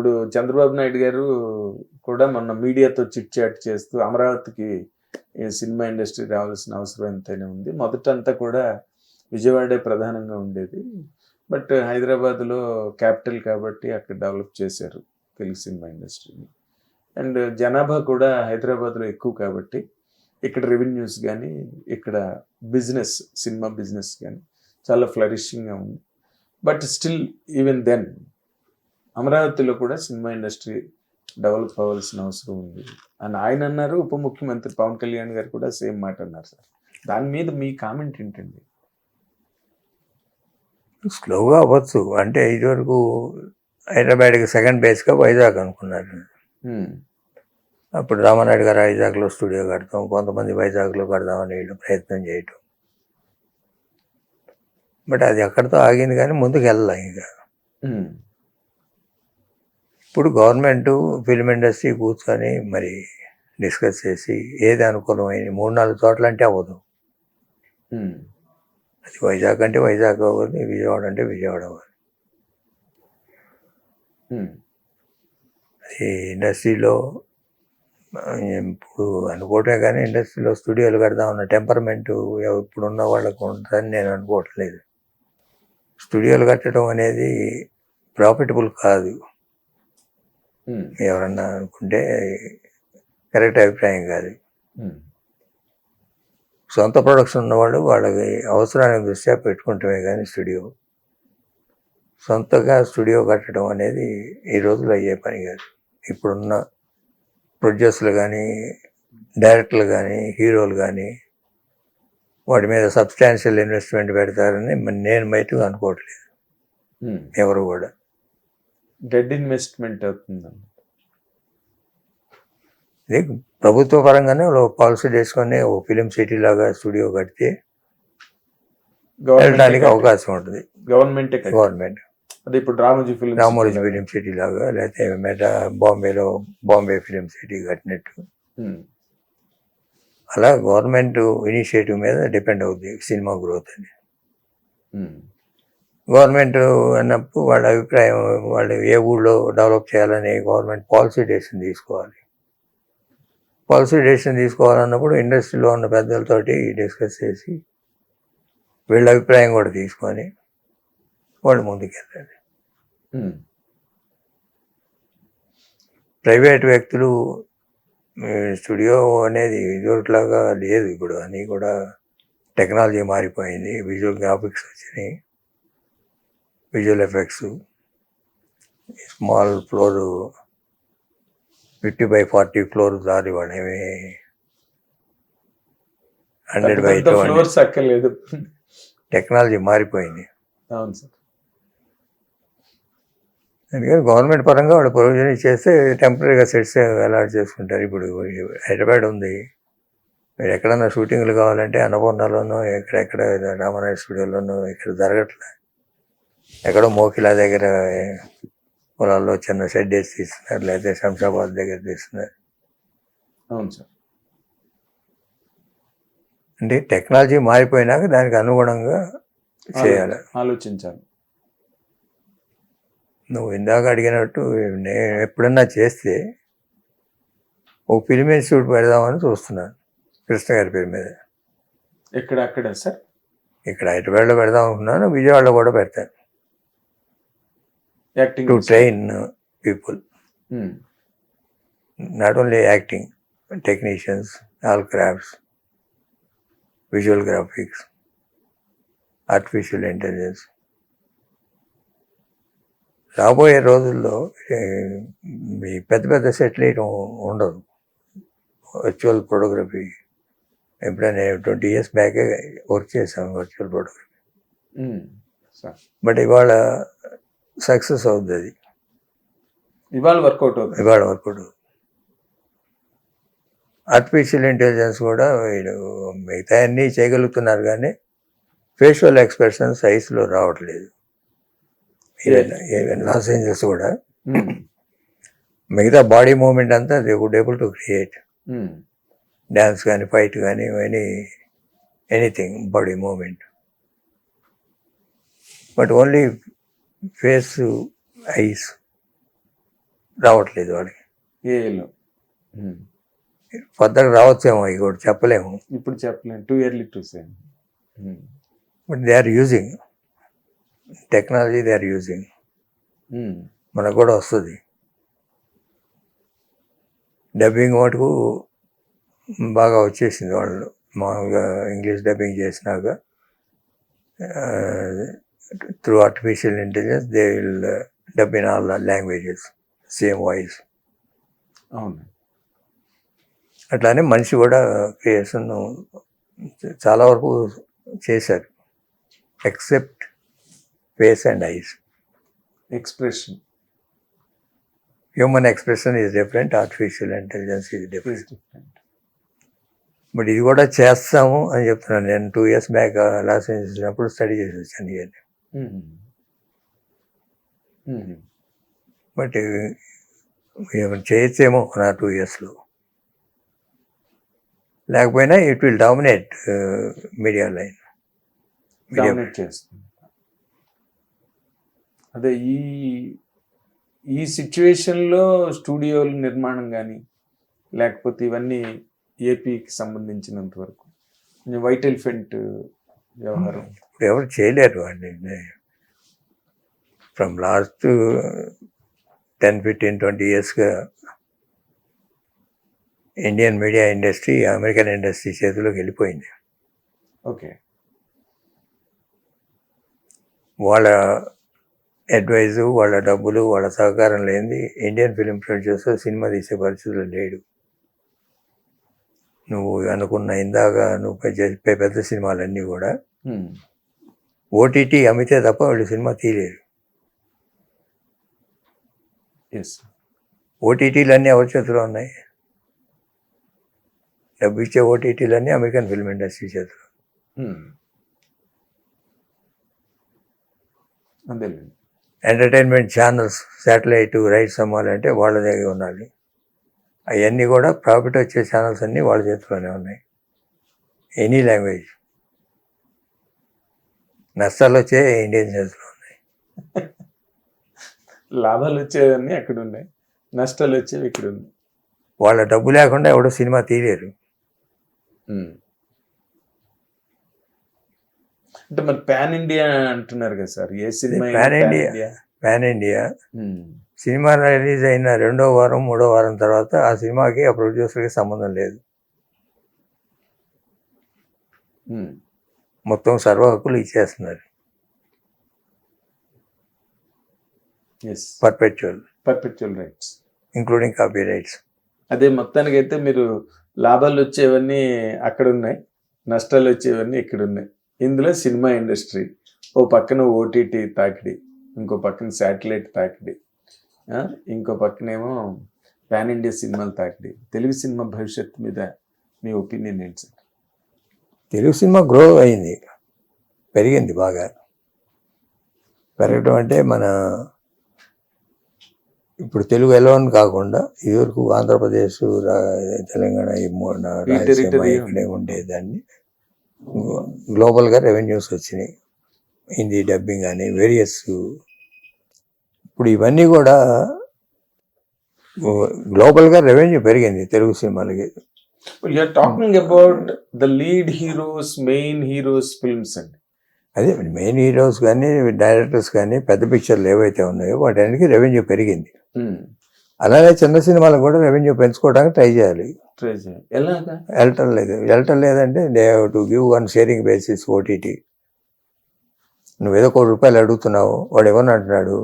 ఇప్పుడు చంద్రబాబు నాయుడు గారు కూడా మొన్న మీడియాతో చిట్ చాట్ చేస్తూ అమరావతికి ఈ సినిమా ఇండస్ట్రీ రావాల్సిన అవసరం ఎంతైనా ఉంది. మొదటంతా కూడా విజయవాడే ప్రధానంగా ఉండేది. బట్ హైదరాబాద్‌లో క్యాపిటల్ కాబట్టి అక్కడ డెవలప్ చేశారు తెలుగు సినిమా ఇండస్ట్రీని. అండ్ జనాభా కూడా హైదరాబాద్‌లో ఎక్కువ కాబట్టి ఇక్కడ రెవెన్యూస్ గానీ, ఇక్కడ బిజినెస్, సినిమా బిజినెస్ గానీ చాలా ఫ్లరిషింగ్‌గా ఉంది. బట్ స్టిల్ ఈవెన్ దెన్ అమరావతిలో కూడా సినిమా ఇండస్ట్రీ డెవలప్ అవ్వాల్సిన అవసరం ఉంది అని ఆయన అన్నారు. ఉప ముఖ్యమంత్రి పవన్ కళ్యాణ్ గారు కూడా సేమ్ మాట అన్నారు సార్. దాని మీద మీ కామెంట్ ఏంటండి? స్లోగా అవ్వచ్చు. అంటే ఇదివరకు హైదరాబాద్కి సెకండ్ బేస్గా వైజాగ్ అనుకున్నారు. అప్పుడు రామానాయుడు గారు వైజాగ్లో స్టూడియో కడతాం, కొంతమంది వైజాగ్లో కడదామని వీళ్ళు ప్రయత్నం చేయటం. బట్ అది అక్కడితో ఆగింది, కానీ ముందుకు వెళ్ళాం. ఇక ఇప్పుడు గవర్నమెంట్ ఫిల్మ్ ఇండస్ట్రీ కూర్చొని మరి డిస్కస్ చేసి ఏది అనుకూలమైంది 3-4 చోట్ల అంటే అవ్వదు. అది వైజాగ్ అంటే వైజాగ్ అవ్వదు, విజయవాడ అంటే విజయవాడ అవ్వదు. అది ఇండస్ట్రీలో ఇప్పుడు అనుకోవటమే కానీ ఇండస్ట్రీలో స్టూడియోలు కడదామన్న టెంపర్మెంట్ ఇప్పుడున్న వాళ్ళకు ఉంటుందని నేను అనుకోవట్లేదు. స్టూడియోలు కట్టడం అనేది ప్రాఫిటబుల్ కాదు. ఎవరన్నా అనుకుంటే కరెక్ట్ అభిప్రాయం కాదు. సొంత ప్రొడక్షన్ ఉన్నవాళ్ళు వాళ్ళకి అవసరానికి దృష్ట్యా పెట్టుకుంటమే కానీ సొంతగా స్టూడియో కట్టడం అనేది ఈ రోజుల్లో అయ్యే పని కాదు. ఇప్పుడున్న ప్రొడ్యూసర్లు కానీ, డైరెక్టర్లు కానీ, హీరోలు కానీ వాటి మీద సబ్స్టాన్షియల్ ఇన్వెస్ట్మెంట్ పెడతారని నేను బయటకు అనుకోవట్లేదు. ఎవరు కూడా డెడ్ ఇన్వెస్ట్మెంట్ అవుతుంది. ఇది ప్రభుత్వ పరంగానే పాలసీ చేసుకొని ఓ ఫిలిం సిటీ లాగా స్టూడియో కడితే వెళ్ళడానికి అవకాశం ఉంటుంది. గవర్నమెంట్ అదే ఇప్పుడు రామోజీ ఫిలిం సిటీ లాగా, లేకపోతే బాంబే ఫిలిం సిటీ కట్టినట్టు అలా గవర్నమెంట్ ఇనిషియేటివ్ మీద డిపెండ్ అవుతుంది సినిమా గ్రోత్ అని. గవర్నమెంట్ అన్నప్పుడు వాళ్ళ అభిప్రాయం, వాళ్ళు ఏ ఊళ్ళో డెవలప్ చేయాలని గవర్నమెంట్ పాలసీ డెసిషన్ తీసుకోవాలన్నప్పుడు ఇండస్ట్రీలో ఉన్న పెద్దలతోటి డిస్కస్ చేసి వీళ్ళ అభిప్రాయం కూడా తీసుకొని వాళ్ళు ముందుకెళ్ళాలి. ప్రైవేట్ వ్యక్తులు స్టూడియో అనేది ఇదివరకులాగా లేదు. ఇప్పుడు అని కూడా టెక్నాలజీ మారిపోయింది. విజువల్ గ్రాఫిక్స్ వచ్చినాయి, visual effects, small floor 50x40 floor దారి వాడేమి 100x20 టెక్నాలజీ మారిపోయింది. అవును సార్. అందుకని గవర్నమెంట్ పరంగా వాళ్ళు ప్రొవిజన్ చేస్తే టెంపరీగా సెట్స్ అలాట్ చేసుకుంటారు. ఇప్పుడు హైదరాబాద్ ఉంది, మీరు ఎక్కడన్నా షూటింగ్లు కావాలంటే అన్నపూర్ణలోనో ఎక్కడెక్కడ రామానాయుడు స్టూడియోలోనో ఇక్కడ జరగట్లే. ఎక్కడో మోకిలా దగ్గర పొలాల్లో చిన్న షెడ్ వేసి తీస్తున్నారు, లేకపోతే శంషాబాద్ దగ్గర తీస్తున్నారు. అవును సార్. అంటే టెక్నాలజీ మారిపోయినాక దానికి అనుగుణంగా చేయాలి, ఆలోచించాలి. నువ్వు ఇందాక అడిగినట్టు నేను ఎప్పుడన్నా చేస్తే ఓ ఫిల్మ్ ఇన్స్టిట్యూట్ పెడదామని చూస్తున్నాను కృష్ణ గారి పేరు మీద. అక్కడ సార్ ఇక్కడ హైదరాబాద్లో పెడదాం అనుకున్నాను, విజయవాడలో కూడా పెడతాను. To train people, not only acting, technicians, all crafts, visual graphics, artificial intelligence. రాబోయే రోజుల్లో ఈ పెద్ద సెటిల్ ఉండదు. వర్చువల్ ఫోటోగ్రఫీ ఎప్పుడైనా 20 years బ్యాకే వర్క్ చేసాము వర్చువల్ ఫోటోగ్రఫీ. బట్ ఇవాళ సక్సెస్ అవుతుంది, అది ఇవాళ వర్కౌట్ అవుతుంది. ఆర్టిఫిషియల్ ఇంటెలిజెన్స్ కూడా వీళ్ళు మిగతా అన్నీ చేయగలుగుతున్నారు, కానీ ఫేషియల్ ఎక్స్ప్రెషన్స్ ఐస్లో రావట్లేదు. ఈవెన్ లాస్ ఏంజల్స్ కూడా మిగతా బాడీ మూమెంట్ అంతా they would able to create, dance కానీ, ఫైట్ కానీ, anything body movement. But only face, eyes రావట్లేదు వాడికి. ఏలో ఫర్దర్ రావచ్చేమో ఇవి కూడా చెప్పలేము. ఇప్పుడు చెప్పలేను, too early to say. But they are using technology, they are using. మనకు కూడా వస్తుంది. డబ్బింగ్ మటుకు బాగా వచ్చేసింది. వాళ్ళు మామూలుగా ఇంగ్లీష్ డబ్బింగ్ చేసినాక through artificial intelligence they will dub in all the languages same voice. అవును. అట్లానే మనిషి కూడా క్రియేషన్ చాలా వరకు చేశారు, except face and eyes. Expression, human expression is different, artificial intelligence is different. But ఇది కూడా చేస్తాము అని చెప్తున్నాను. నేను 2 years బ్యాక్ లాస్ ఏంజల్స్ వచ్చినప్పుడు స్టడీ చేసి వచ్చాను ఇవన్నీ. బట్ చేయొచ్చేమో నా 2 yearsలో. లేకపోయినా it will dominate media line. Dominate చేస్తుంది. అదే ఈ సిచ్యువేషన్లో స్టూడియోల నిర్మాణం కానీ లేకపోతే ఇవన్నీ ఏపీకి సంబంధించినంత వరకు వైట్ ఎలిఫెంట్ వ్యవహారం ఇప్పుడు ఎవరు చేయలేరు అండి. ఫ్రమ్ లాస్ట్ 10-15-20 yearsగా Indian media industry American industry చేతిలోకి వెళ్ళిపోయింది. ఓకే. వాళ్ళ అడ్వైజు, వాళ్ళ డబ్బులు, వాళ్ళ సహకారం లేనిది ఇండియన్ ఫిలిం ప్రొడ్యూసర్ సినిమా తీసే పరిస్థితులు లేడు. నువ్వు అనుకున్న ఇందాక నువ్వు చెప్పే పెద్ద సినిమాలన్నీ కూడా ఓటీటీ అమ్మితే తప్ప వాళ్ళు సినిమా తీయలేరు. ఓటీటీలు అన్నీ ఎవరి చేతిలో ఉన్నాయి? డబ్బు ఇచ్చే ఓటీటీలు అన్నీ అమెరికన్ ఫిల్మ్ ఇండస్ట్రీ చేతిలో. ఎంటర్టైన్మెంట్ ఛానల్స్, శాటిలైట్ రైట్స్ అమ్మాలంటే వాళ్ళ దగ్గర ఉండాలి. అవన్నీ కూడా ప్రాఫిట్ వచ్చే ఛానల్స్ అన్నీ వాళ్ళ చేతిలోనే ఉన్నాయి. Any language. నష్టాలు వచ్చే ఇండియన్ చేతిలో ఉన్నాయి. లాభాలు వచ్చేవన్నీ అక్కడ ఉన్నాయి, నష్టాలు వచ్చేవి ఇక్కడ ఉన్నాయి. వాళ్ళ డబ్బు లేకుండా ఎవడో సినిమా తీయలేరు. అంటే మరి పాన్ ఇండియా అంటున్నారు కదా సార్, ఏ సినిమా పాన్ ఇండియా సినిమా రిలీజ్ అయిన 2వ వారం 3వ వారం తర్వాత ఆ సినిమాకి ఆ ప్రొడ్యూసర్కి సంబంధం లేదు. మొత్తం సర్వ హక్కులు ఇచ్చేస్తున్నారు. Perpetual rights including copy rights. అదే మొత్తానికి అయితే మీరు లాభాలు వచ్చేవన్నీ అక్కడ ఉన్నాయి, నష్టాలు వచ్చేవన్నీ ఇక్కడ ఉన్నాయి. ఇందులో సినిమా ఇండస్ట్రీ ఓ పక్కన ఓటీటీ తాకిడి, ఇంకో పక్కన శాటిలైట్ తాకిడి, ఇంకో పక్కనేమో పాన్ ఇండియా సినిమాలు తాకిడి. తెలుగు సినిమా భవిష్యత్తు మీద మీ ఒపీనియన్ ఏంటి సార్? తెలుగు సినిమా గ్రో అయింది, పెరిగింది బాగా. పెరగడం అంటే మన ఇప్పుడు తెలుగు ఎలోన్ కాకుండా ఇదివరకు ఆంధ్రప్రదేశ్, తెలంగాణ, ఈ రాయలసీమ ఇక్కడే ఉండేదాన్ని. గ్లోబల్గా రెవెన్యూస్ వచ్చినాయి, హిందీ డబ్బింగ్ అని వేరియస్. ఇప్పుడు ఇవన్నీ కూడా గ్లోబల్గా రెవెన్యూ పెరిగింది తెలుగు సినిమాలకి. You're talking about the lead heroes, main heroes films అండి. అదే మెయిన్ హీరోస్ కానీ డైరెక్టర్స్ కానీ పెద్ద పిక్చర్లు ఏవైతే ఉన్నాయో వాటికి రెవెన్యూ పెరిగింది. అలానే చిన్న సినిమాలకు కూడా రెవెన్యూ పెంచుకోవడానికి ట్రై చేయాలి. వెళ్ళటం లేదంటే they have to give one sharing basis OTT. నువ్వేదో ₹1 అడుగుతున్నావు, వాడు ఏమన్నా అంటున్నాడు,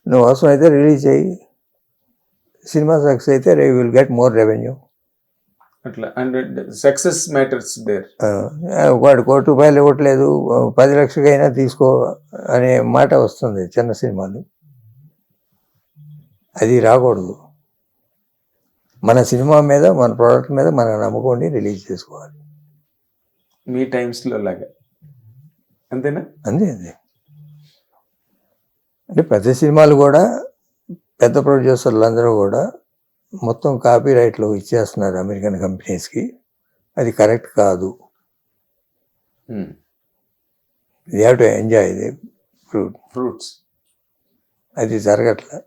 నువ్వు అవసరం అయితే రిలీజ్ చేయి, సినిమా సక్సెస్ అయితే విల్ గెట్ మోర్ రెవెన్యూ. అట్లా సక్సెస్ మ్యాటర్స్ దేర్. వాడు ₹1 ఇవ్వట్లేదు, 10 లక్షలకైనా తీసుకో అనే మాట వస్తుంది చిన్న సినిమాలు. అది రాకూడదు. మన సినిమా మీద, మన ప్రోడక్ట్ మీద మనం నమ్మకండి రిలీజ్ చేసుకోవాలి. మీ టైమ్స్లో లాగా అంతేనా? అంతే. అంటే పెద్ద సినిమాలు కూడా పెద్ద ప్రొడ్యూసర్లు అందరూ కూడా మొత్తం కాపీ రైట్లు ఇచ్చేస్తున్నారు అమెరికన్ కంపెనీస్కి. అది కరెక్ట్ కాదు. They have to enjoy the fruits. అది జరగట్లే.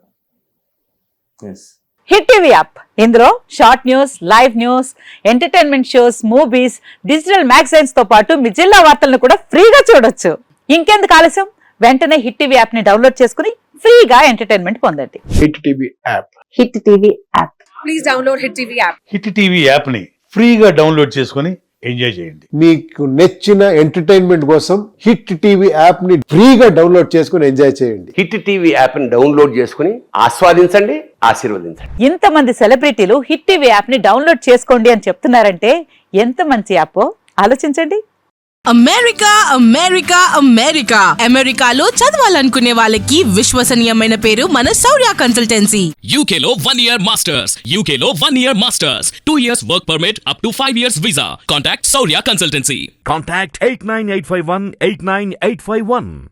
Yes. హిట్ టీవీ యాప్ ఇందులో short news, live news, entertainment shows, movies, digital magazines తో పాటు మీ జిల్లా వార్తలను కూడా ఫ్రీగా చూడొచ్చు. ఇంకెందుకు ఆలస్యం, వెంటనే హిట్ టీవీ యాప్ ని డౌన్లోడ్ చేసుకుని ఫ్రీగా ఎంటర్టైన్మెంట్ పొందండి. Hit TV app. Hit TV app. Please download Hit TV app. Hit TV యాప్ని ఫ్రీగా డౌన్లోడ్ చేసుకొని ఎంజాయ్ చేయండి. మీకు నచ్చిన ఎంటర్టైన్మెంట్ కోసం హిట్ టీవీ యాప్ ని ఫ్రీగా డౌన్లోడ్ చేసుకుని ఎంజాయ్ చేయండి. హిట్ టీవీ యాప్ని డౌన్లోడ్ చేసుకుని ఆస్వాదించండి, ఆశీర్వదించండి. ఇంతమంది సెలబ్రిటీలు హిట్ టీవీ యాప్ ని డౌన్లోడ్ చేసుకోండి అని చెప్తున్నారంటే ఎంత మంచి యాప్ ఆలోచించండి. అమెరికా అమెరికా అమెరికా అమెరికాలో చదవాలనుకునే వాళ్ళకి విశ్వసనీయమైన పేరు మన శౌర్య consultancy. UK Law 1 Year Masters. UK Law 1 Year Masters. 2 years work permit up to 5 years visa. Contact Saurya Consultancy. Contact 89851 89851.